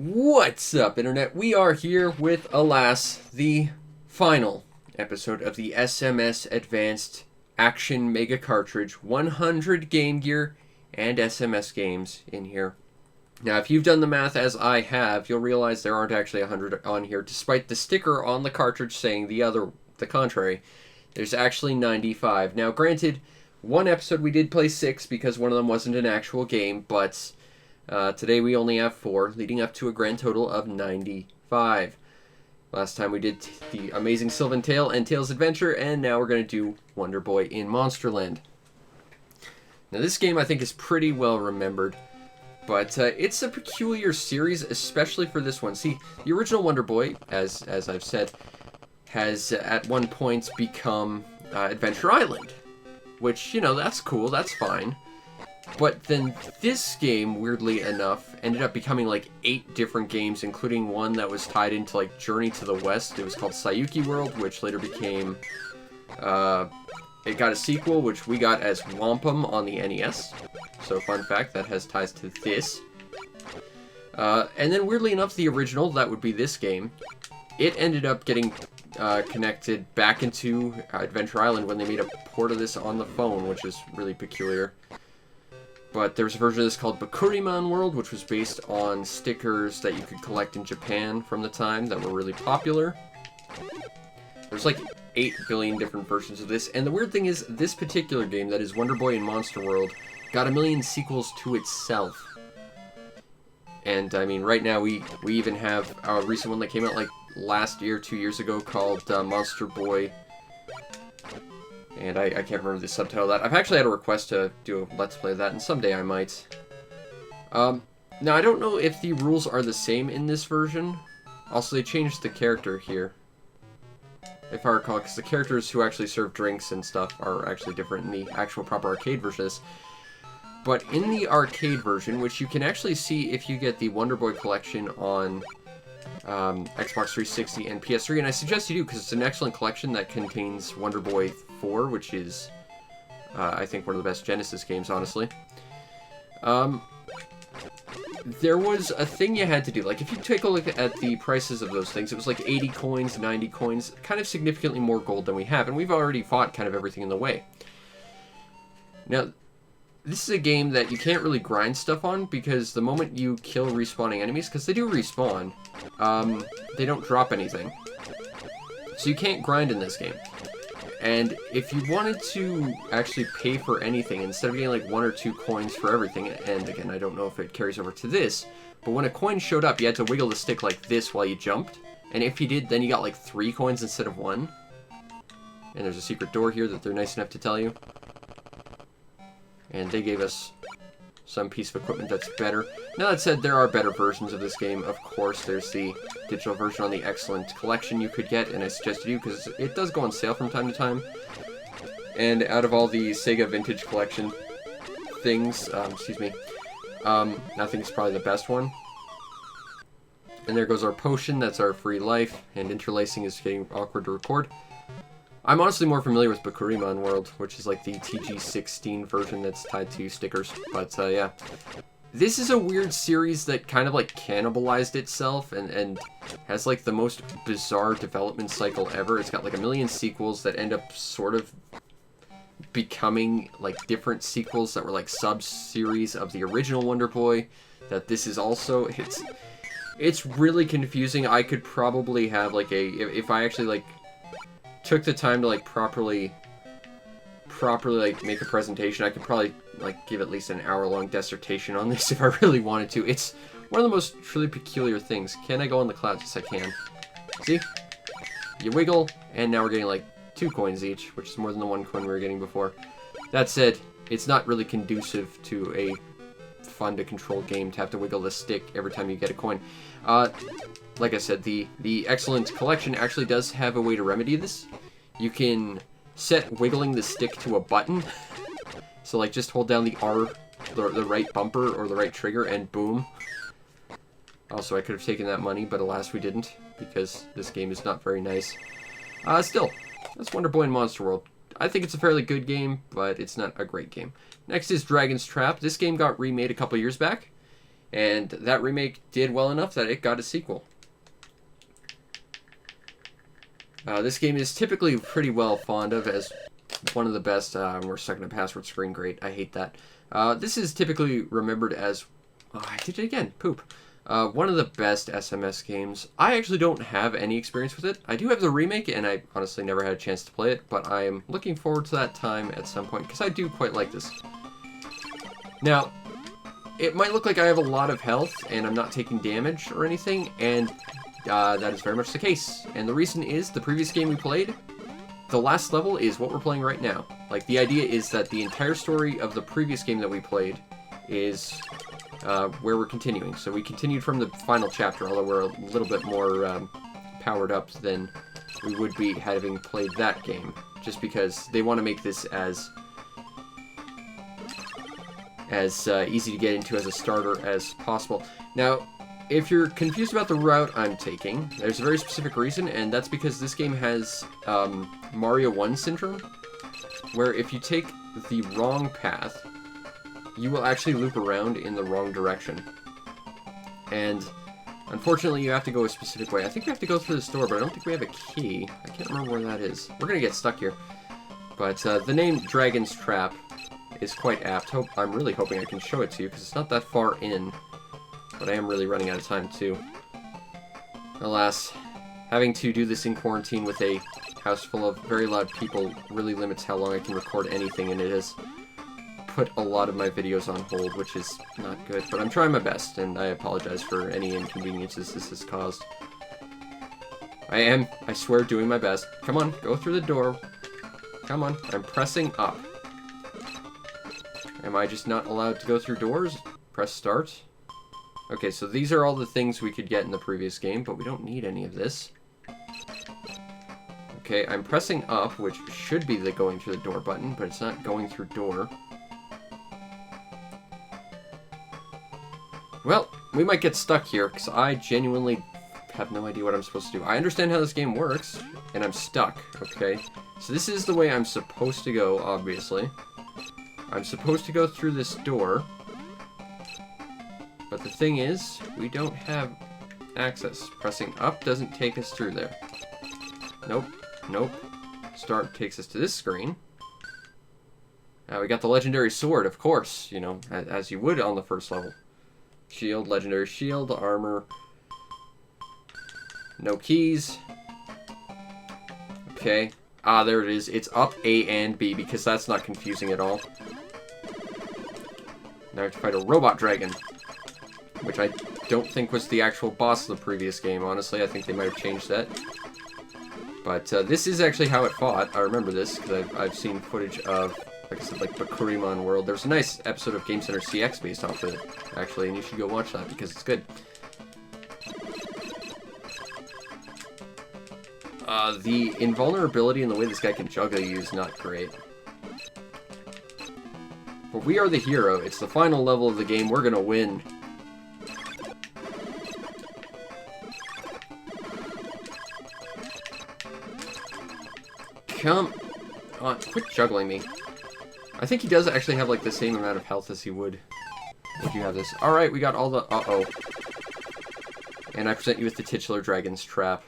What's up, Internet? We are here with, alas, the final episode of the SMS Advanced Action Mega Cartridge. 100 Game Gear and SMS games in here. Now, if you've done the math as I have, you'll realize there aren't actually 100 on here, despite the sticker on the cartridge saying the contrary. There's actually 95. Now, granted, one episode we did play 6 because one of them wasn't an actual game, but today we only have 4, leading up to a grand total of 95. Last time we did the Amazing Sylvan Tale and Tails Adventure, and now we're going to do Wonder Boy in Monsterland. Now, this game I think is pretty well remembered, but it's a peculiar series, especially for this one. See, the original Wonder Boy, as I've said, has at one point become Adventure Island, which, you know, that's cool, that's fine. But then this game, weirdly enough, ended up becoming like 8 different games, including one that was tied into like Journey to the West. It was called Sayuki World, which later became, it got a sequel, which we got as Wampum on the NES. So fun fact, that has ties to this. And then weirdly enough, the original, that would be this game, it ended up getting connected back into Adventure Island when they made a port of this on the phone, which is really peculiar. But there was a version of this called Bakuriman World, which was based on stickers that you could collect in Japan from the time that were really popular. There's like 8 billion different versions of this, and the weird thing is, this particular game, that is Wonder Boy in Monster World, got a million sequels to itself. And, I mean, right now we even have a recent one that came out like last year, 2 years ago, called Monster Boy. And I can't remember the subtitle of that. I've actually had a request to do a Let's Play of that, and someday I might. Now, I don't know if the rules are the same in this version. Also, they changed the character here, if I recall, because the characters who actually serve drinks and stuff are actually different in the actual proper arcade version of this. But in the arcade version, which you can actually see if you get the Wonder Boy collection on Xbox 360 and PS3, and I suggest you do because it's an excellent collection that contains Wonder Boy 4, which is, I think, one of the best Genesis games, honestly. There was a thing you had to do. Like, if you take a look at the prices of those things, it was like 80 coins, 90 coins, kind of significantly more gold than we have, and we've already fought kind of everything in the way. Now, this is a game that you can't really grind stuff on, because the moment you kill respawning enemies, because they do respawn, they don't drop anything. So you can't grind in this game. And if you wanted to actually pay for anything, instead of getting like 1 or 2 coins for everything, and again, I don't know if it carries over to this, but when a coin showed up, you had to wiggle the stick like this while you jumped, and if you did, then you got like 3 coins instead of 1. And there's a secret door here that they're nice enough to tell you. And they gave us some piece of equipment that's better. Now, that said, there are better versions of this game. Of course, there's the digital version on the excellent collection you could get, and I suggest you because it does go on sale from time to time. And out of all the Sega Vintage Collection things, I think it's probably the best one. And there goes our potion, that's our free life, and interlacing is getting awkward to record. I'm honestly more familiar with Bakuriman World, which is like the TG16 version that's tied to stickers, but yeah. This is a weird series that kind of like cannibalized itself and has like the most bizarre development cycle ever. It's got like a million sequels that end up sort of becoming like different sequels that were like sub-series of the original Wonder Boy, that this is also, it's really confusing. I could probably have like if I actually like took the time to like properly like make a presentation, I could probably like give at least an hour-long dissertation on this if I really wanted to. It's one of the most truly peculiar things. Can I go on the clouds? Yes, I can. See? You wiggle, and now we're getting like 2 coins each, which is more than the 1 coin we were getting before. That said, it's not really conducive to a fun-to-control game to have to wiggle the stick every time you get a coin. Like I said, the excellent collection actually does have a way to remedy this. You can set wiggling the stick to a button. So like just hold down the R, the right bumper or the right trigger, and boom. Also, I could have taken that money, but alas we didn't, because this game is not very nice. Still, that's Wonder Boy in Monster World. I think it's a fairly good game, but it's not a great game. Next is Dragon's Trap. This game got remade a couple years back. And that remake did well enough that it got a sequel. This game is typically pretty well fond of as one of the best. We're stuck in a password screen. Great. I hate that. This is typically remembered as... Oh, I did it again. Poop. One of the best SMS games. I actually don't have any experience with it. I do have the remake, and I honestly never had a chance to play it, but I am looking forward to that time at some point, because I do quite like this. Now, it might look like I have a lot of health, and I'm not taking damage or anything, and that is very much the case. And the reason is, the previous game we played, the last level is what we're playing right now. Like, the idea is that the entire story of the previous game that we played is where we're continuing. So we continued from the final chapter, although we're a little bit more powered up than we would be having played that game, just because they want to make this as easy to get into as a starter as possible. Now, if you're confused about the route I'm taking, there's a very specific reason, and that's because this game has Mario 1 syndrome, where if you take the wrong path, you will actually loop around in the wrong direction. And unfortunately, you have to go a specific way. I think we have to go through this door, but I don't think we have a key. I can't remember where that is. We're going to get stuck here. But the name Dragon's Trap is quite apt. I'm really hoping I can show it to you, because it's not that far in. But I am really running out of time, too. Alas, having to do this in quarantine with a house full of very loud people really limits how long I can record anything, and it has put a lot of my videos on hold, which is not good. But I'm trying my best, and I apologize for any inconveniences this has caused. I am, I swear, doing my best. Come on, go through the door. Come on, I'm pressing up. Am I just not allowed to go through doors? Press start. Okay, so these are all the things we could get in the previous game, but we don't need any of this. Okay, I'm pressing up, which should be the going through the door button, but it's not going through door. Well, we might get stuck here, because I genuinely have no idea what I'm supposed to do. I understand how this game works, and I'm stuck, okay? So this is the way I'm supposed to go, obviously. I'm supposed to go through this door. But the thing is, we don't have access. Pressing up doesn't take us through there. Nope. Nope. Start takes us to this screen. We got the legendary sword, of course, you know, as you would on the first level. Shield, legendary shield, armor. No keys. Okay. Ah, there it is. It's up A and B, because that's not confusing at all. Now I have to fight a robot dragon, which I don't think was the actual boss of the previous game, honestly. I think they might have changed that. But this is actually how it fought. I remember this, because I've seen footage of, like I said, like Bakurimon World. There's a nice episode of Game Center CX based off of it, actually, and you should go watch that, because it's good. The invulnerability and the way this guy can juggle you is not great. But we are the hero. It's the final level of the game. We're gonna win. Come on, quit juggling me. I think he does actually have, like, the same amount of health as he would if you have this. Alright, we got all the... Uh-oh. And I present you with the titular Dragon's Trap.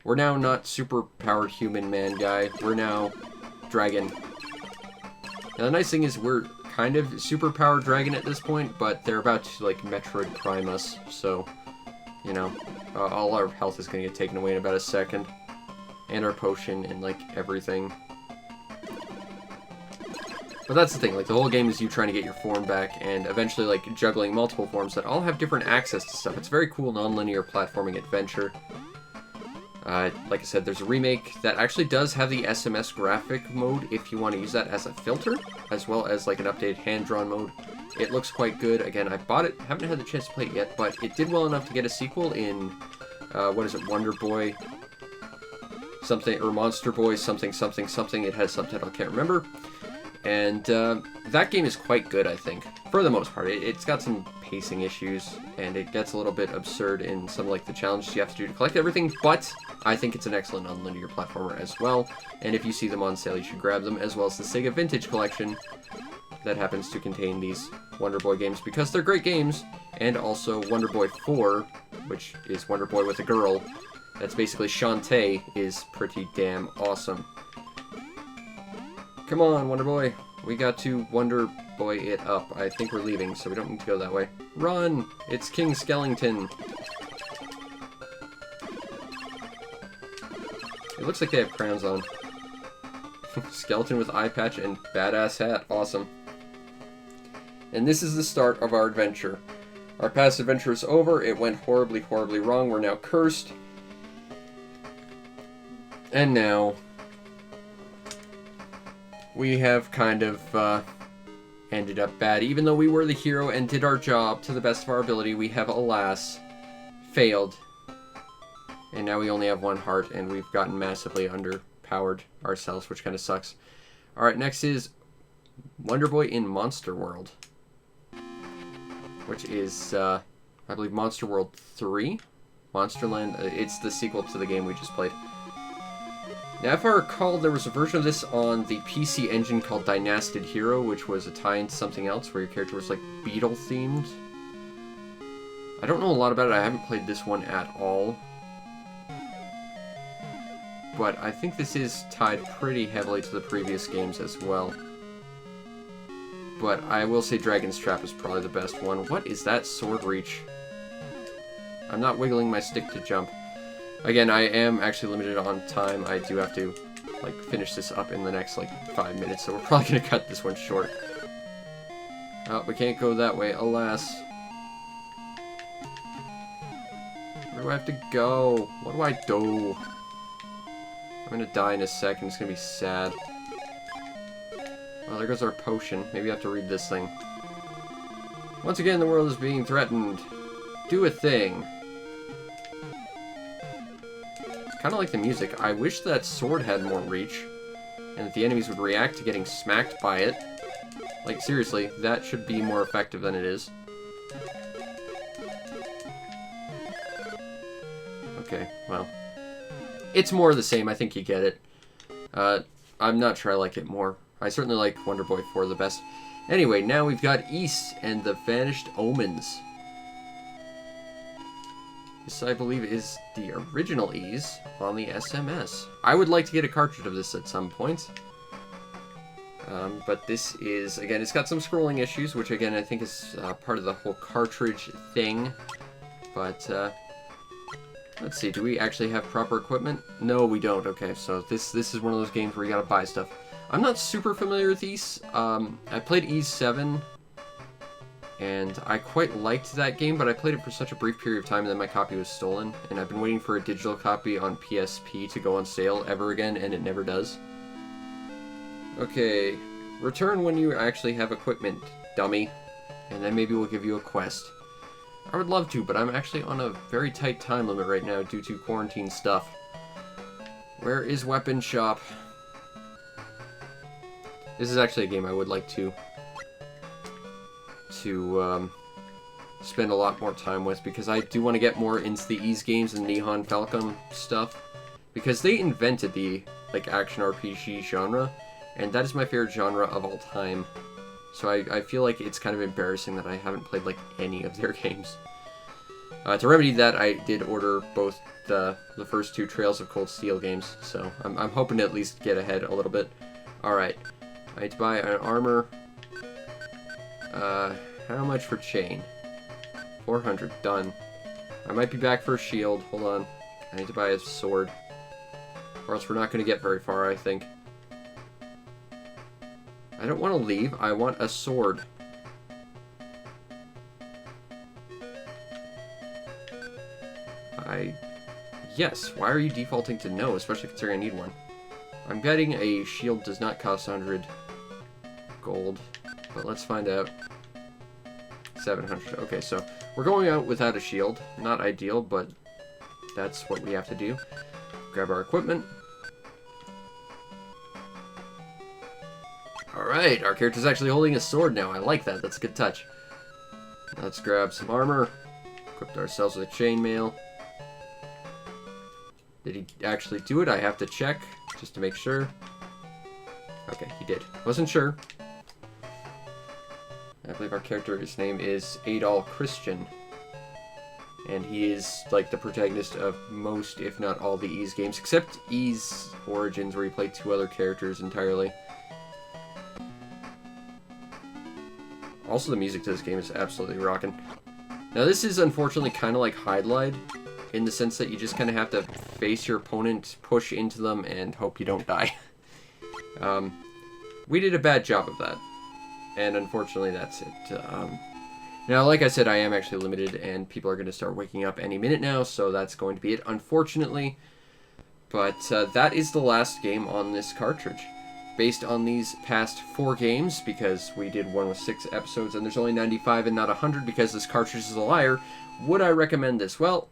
We're now not super-powered human man guy. We're now dragon. Now, the nice thing is we're kind of super-powered dragon at this point, but they're about to, like, Metroid Prime us, so, you know, all our health is going to get taken away in about a second. And our potion and, like, everything. But that's the thing, like, the whole game is you trying to get your form back, and eventually, like, juggling multiple forms that all have different access to stuff. It's a very cool non-linear platforming adventure. Like I said, there's a remake that actually does have the SMS graphic mode if you want to use that as a filter, as well as, like, an updated hand-drawn mode. It looks quite good. Again, I bought it, haven't had the chance to play it yet, but it did well enough to get a sequel in, what is it, Wonder Boy something, or Monster Boy something something something. It has subtitle, I can't remember. And that game is quite good, I think, for the most part. It's got some pacing issues, and it gets a little bit absurd in some, like, the challenges you have to do to collect everything, but I think it's an excellent non-linear platformer as well, and if you see them on sale, you should grab them, as well as the Sega Vintage Collection, that happens to contain these Wonder Boy games because they're great games, and also Wonder Boy 4, which is Wonder Boy with a girl. That's basically Shantae, is pretty damn awesome. Come on, Wonder Boy. We got to Wonder Boy it up. I think we're leaving, so we don't need to go that way. Run! It's King Skellington. It looks like they have crowns on. Skeleton with eye patch and badass hat. Awesome. And this is the start of our adventure. Our past adventure is over. It went horribly, horribly wrong. We're now cursed. And now we have kind of ended up bad. Even though we were the hero and did our job to the best of our ability, we have, alas, failed. And now we only have one heart, and we've gotten massively underpowered ourselves, which kind of sucks. Alright, next is Wonder Boy in Monster World, which is, I believe, Monster World 3? Monsterland, it's the sequel to the game we just played. Now, if I recall, there was a version of this on the PC Engine called Dynasted Hero, which was a tie into something else, where your character was, like, beetle-themed. I don't know a lot about it. I haven't played this one at all. But I think this is tied pretty heavily to the previous games as well. But I will say Dragon's Trap is probably the best one. What is that sword reach? I'm not wiggling my stick to jump. Again, I am actually limited on time. I do have to, like, finish this up in the next, like, 5 minutes, so we're probably going to cut this one short. Oh, we can't go that way, alas. Where do I have to go? What do I do? I'm going to die in a second. It's going to be sad. Well, there goes our potion. Maybe I have to read this thing. Once again, the world is being threatened. Do a thing. Kind of like the music. I wish that sword had more reach, and that the enemies would react to getting smacked by it. Like, seriously, that should be more effective than it is. Okay, well. It's more of the same, I think you get it. I'm not sure I like it more. I certainly like Wonder Boy 4 the best. Anyway, now we've got Ys and the Vanished Omens. This, I believe, is the original Ys on the SMS. I would like to get a cartridge of this at some point. But this is, again, it's got some scrolling issues, which, again, I think is part of the whole cartridge thing. But, let's see, do we actually have proper equipment? No, we don't. Okay, so this is one of those games where you gotta buy stuff. I'm not super familiar with Ys. I played Ys 7. And I quite liked that game, but I played it for such a brief period of time, and then my copy was stolen. And I've been waiting for a digital copy on PSP to go on sale ever again, and it never does. Okay, return when you actually have equipment, dummy. And then maybe we'll give you a quest. I would love to, but I'm actually on a very tight time limit right now due to quarantine stuff. Where is Weapon Shop? This is actually a game I would like to spend a lot more time with, because I do want to get more into the Ys games and Nihon Falcom stuff, because they invented the, like, action RPG genre, and that is my favorite genre of all time. So I feel like it's kind of embarrassing that I haven't played, like, any of their games. To remedy that, I did order both the first two Trails of Cold Steel games, so I'm hoping to at least get ahead a little bit. Alright, I need to buy an armor. How much for chain? 400, done. I might be back for a shield, hold on. I need to buy a sword. Or else we're not going to get very far, I think. I don't want to leave, I want a sword. Yes, why are you defaulting to no, especially considering I need one? I'm betting a shield does not cost 100 gold, but let's find out. 700. Okay, so we're going out without a shield. Not ideal, but that's what we have to do. Grab our equipment. Alright, our character's actually holding a sword now. I like that. That's a good touch. Let's grab some armor. Equipped ourselves with chainmail. Did he actually do it? I have to check, just to make sure. Okay, he did. Wasn't sure. I believe our character's name is Adol Christian. And he is, like, the protagonist of most, if not all, the Ys games, except Ys Origins, where you play 2 other characters entirely. Also, the music to this game is absolutely rocking. Now, this is unfortunately kind of like Hide Glide, in the sense that you just kind of have to face your opponent, push into them, and hope you don't die. We did a bad job of that, and unfortunately that's it. Now, like I said, I am actually limited, and people are going to start waking up any minute now, so that's going to be it, unfortunately. But that is the last game on this cartridge. Based on these past 4 games, because we did one with 6 episodes, and there's only 95 and not 100 because this cartridge is a liar, would I recommend this? Well,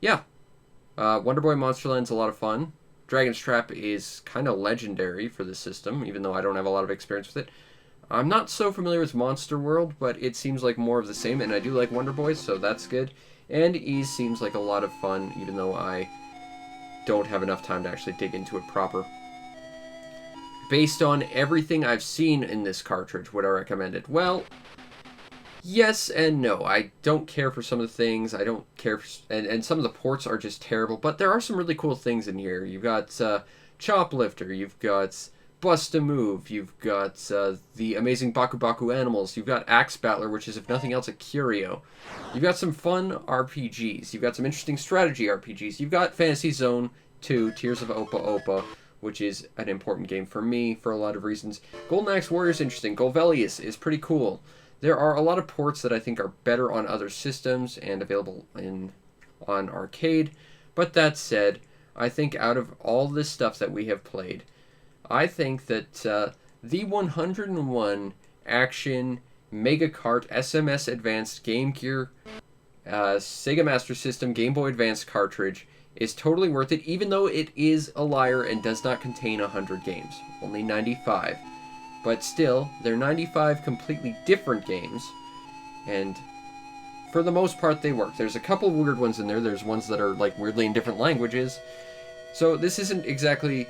yeah. Wonder Boy Monsterland's a lot of fun. Dragon's Trap is kind of legendary for this system, even though I don't have a lot of experience with it. I'm not so familiar with Monster World, but it seems like more of the same, and I do like Wonder Boy, so that's good. And Ys seems like a lot of fun, even though I don't have enough time to actually dig into it proper. Based on everything I've seen in this cartridge, would I recommend it? Well, yes and no. I don't care for some of the things. I don't care for... And some of the ports are just terrible, but there are some really cool things in here. You've got Choplifter, you've got Bust-A-Move, you've got the amazing Baku Baku Animals, you've got Axe Battler, which is, if nothing else, a curio. You've got some fun RPGs, you've got some interesting strategy RPGs, you've got Fantasy Zone 2, Tears of Opa Opa, which is an important game for me for a lot of reasons. Golden Axe Warrior is interesting, Golvelius is pretty cool. There are a lot of ports that I think are better on other systems and available on arcade, but that said, I think out of all this stuff that we have played, I think that the 101 Action Mega Kart SMS Advanced Game Gear Sega Master System Game Boy Advance cartridge is totally worth it, even though it is a liar and does not contain 100 games. Only 95. But still, they're 95 completely different games, and for the most part they work. There's a couple weird ones in there. There's ones that are like weirdly in different languages. So this isn't exactly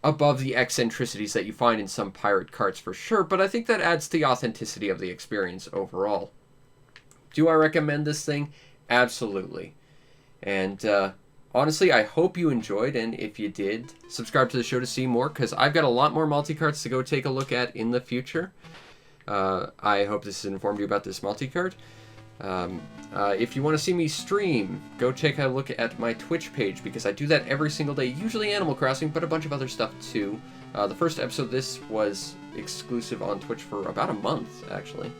above the eccentricities that you find in some pirate carts for sure, but I think that adds to the authenticity of the experience overall. Do I recommend this thing? Absolutely. And honestly, I hope you enjoyed, and if you did, subscribe to the show to see more, because I've got a lot more multi-carts to go take a look at in the future. I hope this has informed you about this multi-cart. If you want to see me stream, go take a look at my Twitch page, because I do that every single day, usually Animal Crossing, but a bunch of other stuff too. The first episode of this was exclusive on Twitch for about a month, actually.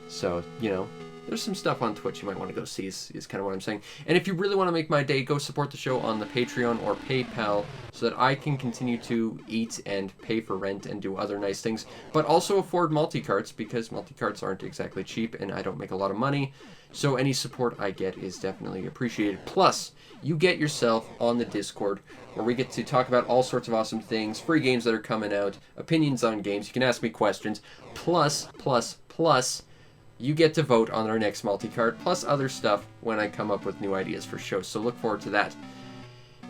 So, you know, there's some stuff on Twitch you might want to go see, is kind of what I'm saying. And if you really want to make my day, go support the show on the Patreon or PayPal so that I can continue to eat and pay for rent and do other nice things, but also afford multi-carts, because multi-carts aren't exactly cheap and I don't make a lot of money. So any support I get is definitely appreciated. Plus, you get yourself on the Discord, where we get to talk about all sorts of awesome things, free games that are coming out, opinions on games, you can ask me questions, plus, you get to vote on our next multi-cart, plus other stuff when I come up with new ideas for shows, so look forward to that.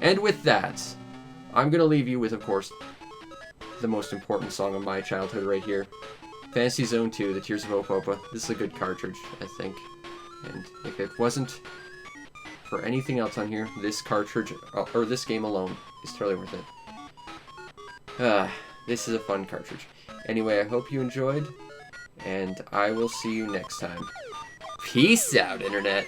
And with that, I'm going to leave you with, of course, the most important song of my childhood right here. Fantasy Zone 2, The Tears of Opa Opa. This is a good cartridge, I think. And if it wasn't for anything else on here, this cartridge, or this game alone, is totally worth it. This is a fun cartridge. Anyway, I hope you enjoyed, and I will see you next time. Peace out, Internet!